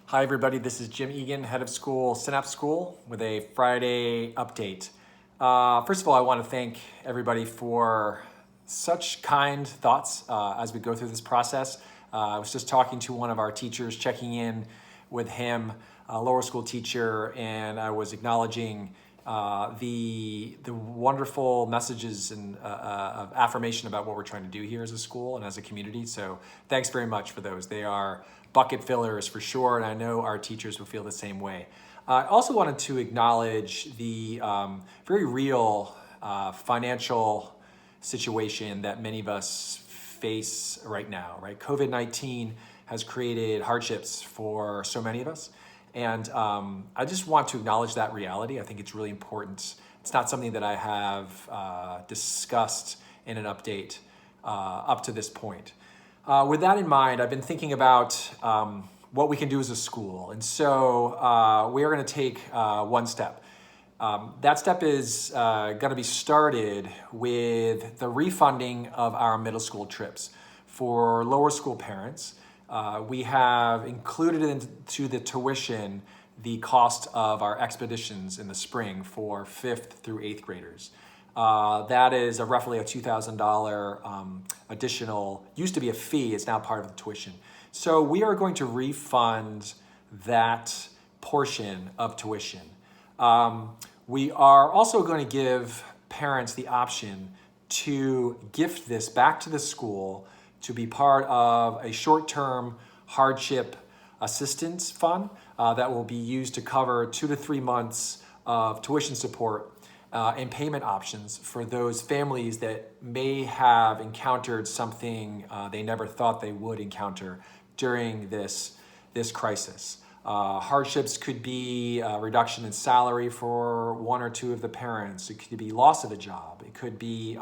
Hi everybody, this is Jim Egan, head of school, Synapse School, with a Friday update. First of all, I want to thank everybody for such kind thoughts as we go through this process. I was just talking to one of our teachers, checking in with him, a lower school teacher, and I was acknowledging the wonderful messages and of affirmation about what we're trying to do here as a school and as a community. So thanks very much for those. They are bucket fillers for sure, and I know our teachers will feel the same way. I also wanted to acknowledge the very real financial situation that many of us face right now, right? COVID-19 has created hardships for so many of us. And I just want to acknowledge that reality. I think it's really important. It's not something that I have discussed in an update up to this point. With that in mind, I've been thinking about what we can do as a school. And so we are going to take one step. That step is going to be started with the refunding of our middle school trips. For lower school parents, we have included into the tuition the cost of our expeditions in the spring for 5th through 8th graders. That is roughly a $2,000 additional, used to be a fee, it's now part of the tuition. So we are going to refund that portion of tuition. We are also going to give parents the option to gift this back to the school to be part of a short-term hardship assistance fund that will be used to cover 2 to 3 months of tuition support and payment options for those families that may have encountered something they never thought they would encounter during this crisis. Hardships could be a reduction in salary for one or two of the parents. It could be loss of a job. It could be,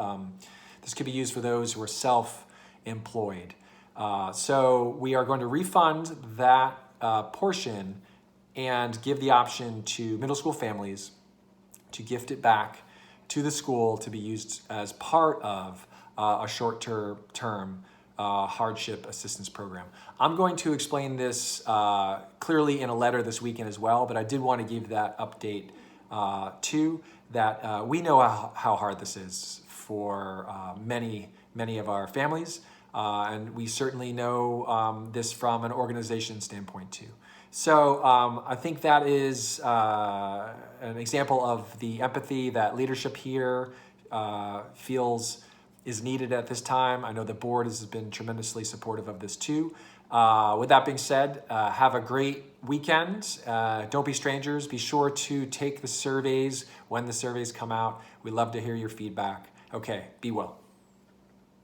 this could be used for those who are self-employed. So we are going to refund that portion and give the option to middle school families to gift it back to the school to be used as part of a short-term hardship assistance program. I'm going to explain this clearly in a letter this weekend as well, but I did want to give that update too, that we know how hard this is for many of our families, and we certainly know this from an organization standpoint too. So I think that is an example of the empathy that leadership here feels is needed at this time. I know the board has been tremendously supportive of this too. With that being said, have a great weekend. Don't be strangers. Be sure to take the surveys when the surveys come out. We love to hear your feedback. Okay, be well.